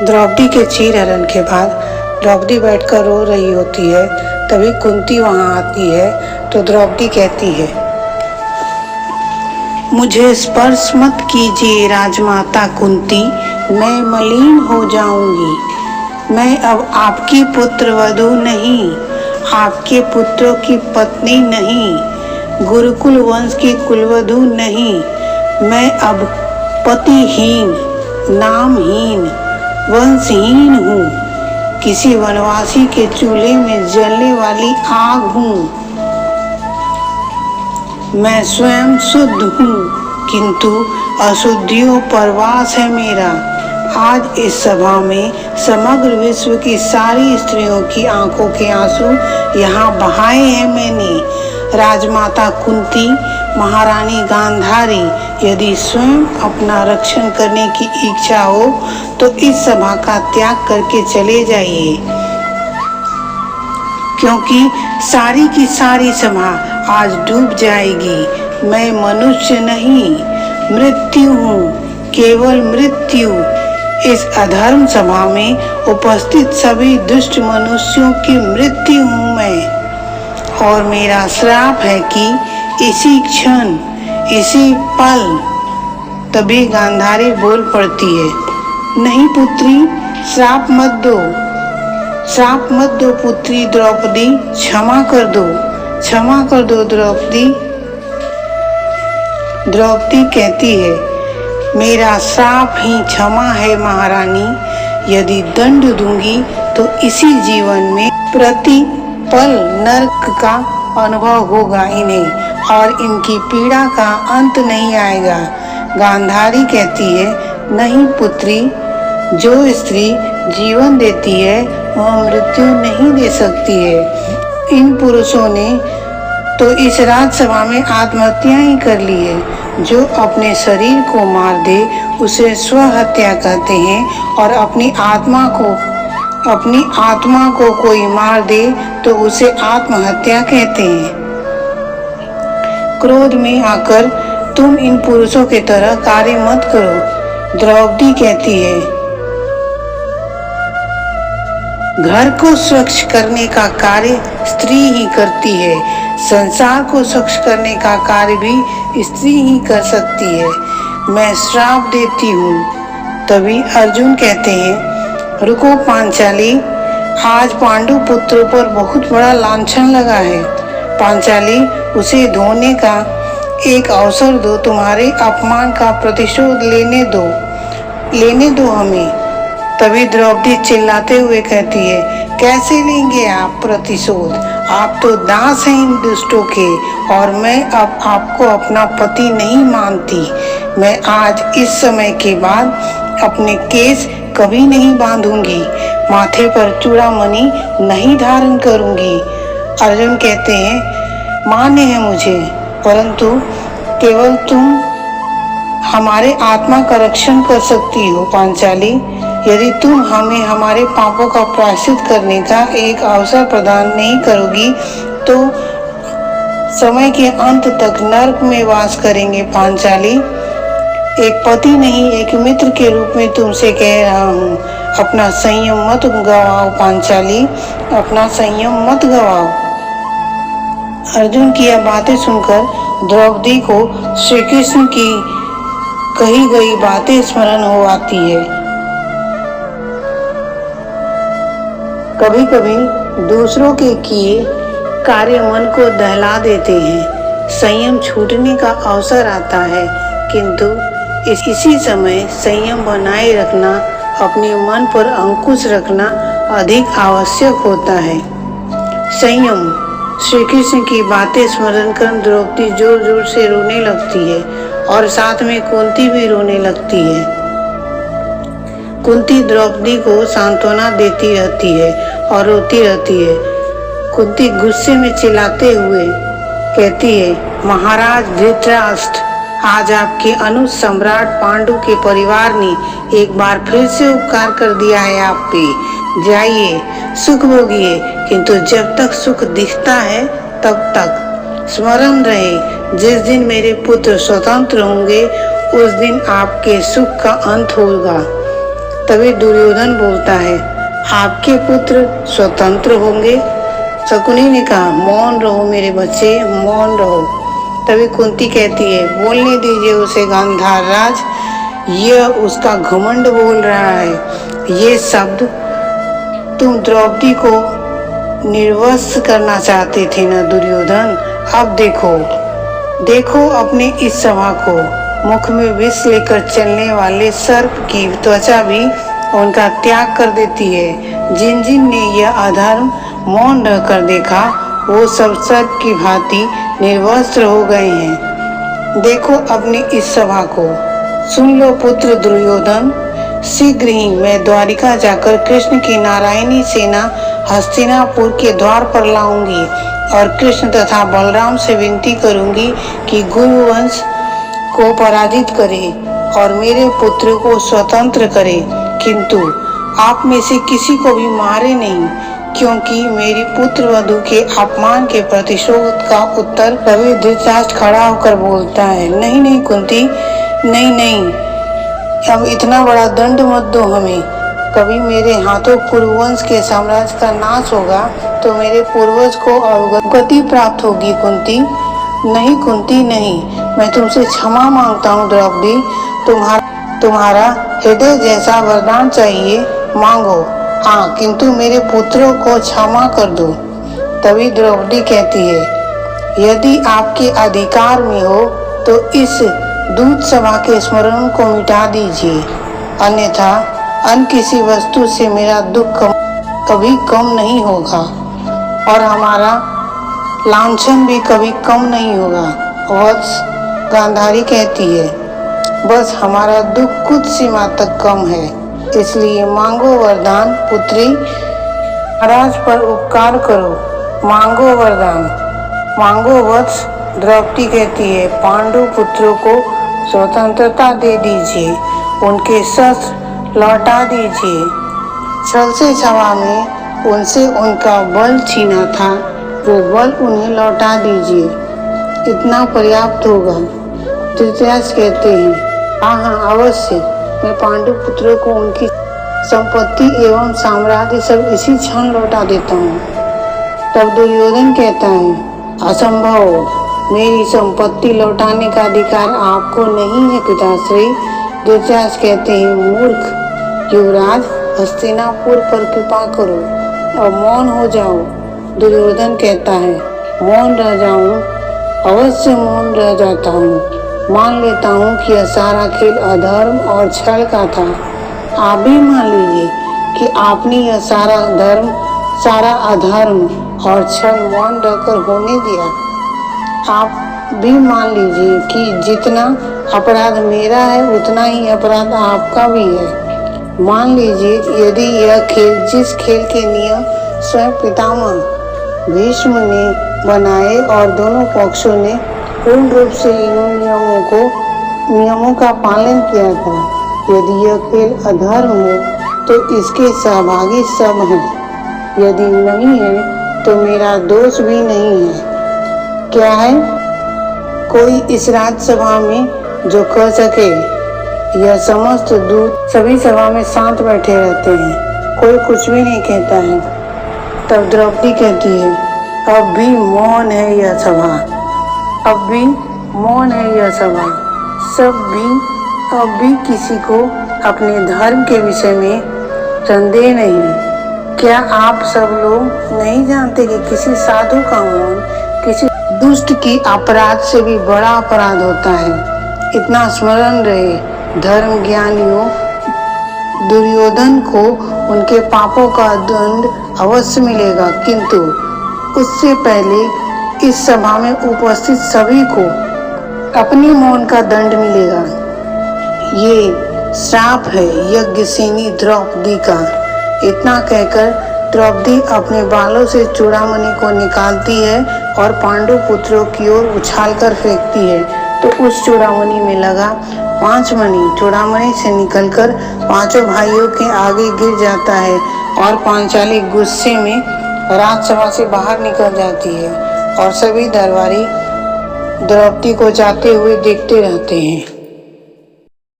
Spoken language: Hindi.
द्रौपदी के चीरहरण के बाद द्रौपदी बैठकर रो रही होती है। तभी कुंती वहां आती है तो द्रौपदी कहती है, मुझे स्पर्श मत कीजिए राजमाता कुंती, मैं मलिन हो जाऊंगी। मैं अब आपकी पुत्रवधू नहीं, आपके पुत्रों की पत्नी नहीं, गुरुकुल वंश की कुलवधू नहीं। मैं अब पतिहीन, नामहीन, वंशहीन हूँ, किसी वनवासी के चूल्हे में जलने वाली आग हूँ। मैं स्वयं शुद्ध हूँ, किंतु अशुद्धियों पर वास है मेरा। आज इस सभा में समग्र विश्व की सारी स्त्रियों की आंखों के आंसू यहाँ बहाए हैं मैंने। राजमाता कुंती, महारानी गांधारी, यदि स्वयं अपना रक्षण करने की इच्छा हो तो इस सभा का त्याग करके चले जाइए, क्योंकि सारी की सारी सभा आज डूब जाएगी। मैं मनुष्य नहीं, मृत्यु हूँ, केवल मृत्यु। इस अधर्म सभा में उपस्थित सभी दुष्ट मनुष्यों की मृत्यु हूँ मैं, और मेरा श्राप है कि इसी क्षण, इसी पल। तभी गांधारी बोल पड़ती है, नहीं पुत्री, श्राप मत दो, श्राप मत दो पुत्री द्रौपदी, क्षमा कर दो, क्षमा कर दो द्रौपदी। द्रौपदी कहती है, मेरा श्राप ही क्षमा है महारानी। यदि दंड दूंगी तो इसी जीवन में प्रति पल नरक का अनुभव होगा इन्हें, और इनकी पीड़ा का अंत नहीं आएगा। गांधारी कहती है, नहीं पुत्री, जो स्त्री जीवन देती है वह मृत्यु नहीं दे सकती है। इन पुरुषों ने तो इस राजसभा में आत्महत्या ही कर ली है। जो अपने शरीर को मार दे उसे स्वहत्या कहते हैं, और अपनी आत्मा को कोई मार दे तो उसे आत्महत्या कहते हैं। क्रोध में आकर तुम इन पुरुषों की तरह कार्य मत करो। द्रौपदी कहती है, घर को स्वच्छ करने का कार्य स्त्री ही करती है, संसार को स्वच्छ करने का कार्य भी स्त्री ही कर सकती है। मैं श्राप देती हूँ। तभी अर्जुन कहते हैं, रुको पांचाली, आज पांडु पुत्रों पर बहुत बड़ा लांछन लगा है। पांचाली, उसे धोने का एक अवसर दो, तुम्हारे अपमान का प्रतिशोध लेने दो हमें। तभी द्रौपदी चिल्लाते हुए कहती है, कैसे लेंगे आप प्रतिशोध? आप तो दास हैं इन दुष्टों के, और मैं अब आपको अपना पति नहीं मानती। मैं आज इस समय के बाद अपने केस कभी नहीं बांधूंगी, माथे पर चूड़ामणि नहीं धारण करूंगी। अर्जुन कहते हैं, मान्य है मुझे, परंतु केवल तुम हमारे आत्मा का रक्षण कर सकती हो पांचाली। यदि तुम हमें हमारे पापों का प्रायश्चित करने का एक अवसर प्रदान नहीं करोगी तो समय के अंत तक नरक में वास करेंगे पांचाली। एक पति नहीं, एक मित्र के रूप में तुमसे कह रहा हूँ, अपना संयम मत गवाओ पांचाली, अपना संयम मत गवाओ। अर्जुन की यह बातें सुनकर द्रौपदी को श्री कृष्ण की कही गई बातें स्मरण हो आती है। कभी कभी दूसरों के किए कार्य मन को दहला देते हैं, संयम छूटने का अवसर आता है, किंतु इसी समय संयम बनाए रखना, अपने मन पर अंकुश रखना अधिक आवश्यक होता है। संयम। श्री कृष्ण की बातें स्मरण कर द्रौपदी जोर जोर से रोने लगती है, और साथ में कुंती भी रोने लगती है। कुंती द्रौपदी को सांत्वना देती रहती है और रोती रहती है। कुंती गुस्से में चिल्लाते हुए कहती है, महाराज धृतराष्ट्र, आज आपके अनुज सम्राट पांडु के परिवार ने एक बार फिर से उपकार कर दिया है आप पे। जाइए, सुख भोगिए, किंतु जब तक सुख दिखता है तब तक स्मरण रहे, जिस दिन मेरे पुत्र स्वतंत्र होंगे उस दिन आपके सुख का अंत होगा। तभी दुर्योधन बोलता है, आपके पुत्र स्वतंत्र होंगे। शकुनी ने कहा, मौन रहो मेरे बच्चे, मौन रहो। तभी कुंती कहती है, बोलने दीजिए उसे गांधार राज, यह उसका घमंड बोल रहा है। ये शब्द तुम द्रौपदी को निर्वस्त्र करना चाहते थे ना दुर्योधन। अब देखो अपने इस सभा को। मुख में विष लेकर चलने वाले सर्प की त्वचा भी उनका त्याग कर देती है। जिन जिन ने यह अधर्म मौन रहकर देखा, वो सब सर्प की भांति निर्वस्त्र हो गए हैं। देखो अपनी इस सभा को। सुन लो पुत्र दुर्योधन, शीघ्र ही मैं द्वारिका जाकर कृष्ण की नारायणी सेना हस्तिनापुर के द्वार पर लाऊंगी और कृष्ण तथा बलराम से विनती करूंगी कि गुरुवंश को पराजित करे और मेरे पुत्र को स्वतंत्र करे, किंतु आप में से किसी को भी मारे नहीं, क्योंकि मेरी पुत्र वधू के अपमान के प्रतिशोध का उत्तर तभी धृतराष्ट्र खड़ा होकर बोलता है, नहीं नहीं कुंती, नहीं, अब इतना बड़ा दंड मत दो हमें। कभी मेरे हाथों कुरुवंश के साम्राज्य का नाश होगा तो मेरे पूर्वज को अवगति प्राप्त होगी। कुंती, नहीं कुंती नहीं, मैं तुमसे क्षमा मांगता हूँ द्रौपदी। तुम्हारा हृदय जैसा वरदान चाहिए मांगो, हाँ, किंतु मेरे पुत्रों को क्षमा कर दो। तभी द्रौपदी कहती है, यदि आपके अधिकार में हो तो इस दूत सभा के स्मरण को मिटा दीजिए, अन्यथा अन्य किसी वस्तु से मेरा दुख कभी कम नहीं होगा और हमारा लांछन भी कभी कम नहीं होगा। वत्स, गांधारी कहती है, बस हमारा दुख कुछ सीमा तक कम है, इसलिए मांगो वरदान। पुत्री, महाराज पर उपकार करो, मांगो वरदान, मांगो वत्स। द्रौपदी कहती है, पांडु पुत्रों को स्वतंत्रता दे दीजिए, उनके शस्त्र लौटा दीजिए। छल से सभा में उनसे उनका बल छीना था, वो बल उन्हें लौटा दीजिए, इतना पर्याप्त होगा। धृतराष्ट्र कहते हैं, हाँ अवश्य, मैं पांडु पुत्रों को उनकी संपत्ति एवं साम्राज्य सब इसी क्षण लौटा देता हूँ। तब दुर्योधन कहता है, असंभव, मेरी संपत्ति लौटाने का अधिकार आपको नहीं है पिताश्री। धृतराष्ट्र कहते हैं, मूर्ख युवराज, हस्तिनापुर पर कृपा करो और मौन हो जाओ। दुर्योधन कहता है, मौन रह जाऊं, अवश्य मौन रह जाता हूँ। मान लेता हूँ कि यह सारा खेल अधर्म और छल का था। आप भी मान लीजिए कि आपने यह सारा धर्म, सारा अधर्म और छल मौन रहकर होने दिया। आप भी मान लीजिए कि जितना अपराध मेरा है उतना ही अपराध आपका भी है। मान लीजिए यदि यह खेल, जिस खेल के नियम स्वयं पितामह भीष्म ने बनाए और दोनों पक्षों ने पूर्ण रूप से इन नियमों का पालन किया था, यदि यह खेल अधर्म है तो इसके सहभागी सब हैं, यदि नहीं है तो मेरा दोष भी नहीं है। क्या है कोई इस राज्यसभा में जो कह सके? यह समस्त दूत सभी सभा में शांत बैठे रहते हैं, कोई कुछ भी नहीं कहता है। तब द्रौपदी कहती है, अब भी मौन है यह सभा, अब भी मौन है यह सभा। अब भी किसी को अपने धर्म के विषय में संदेह नहीं। क्या आप सब लोग नहीं जानते कि किसी साधु का मौन किसी दुष्ट की अपराध से भी बड़ा अपराध होता है? इतना स्मरण रहे, धर्म ज्ञानियों, दुर्योधन को उनके पापों का दंड अवश्य मिलेगा, किंतु उससे पहले इस सभा में उपस्थित सभी को अपनी मौन का दंड मिलेगा। ये श्राप है यज्ञसेनी द्रौपदी का। इतना कहकर द्रौपदी अपने बालों से चूड़ामणि को निकालती है और पांडु पुत्रों की ओर उछालकर फेंकती है, तो उस चूड़ामणि में लगा 5 मणि चूड़ामणि से निकलकर पांचों भाइयों के आगे गिर जाता है और पांचाली गुस्से में राजसभा से बाहर निकल जाती है और सभी दरबारी द्रौपदी को जाते हुए देखते रहते हैं।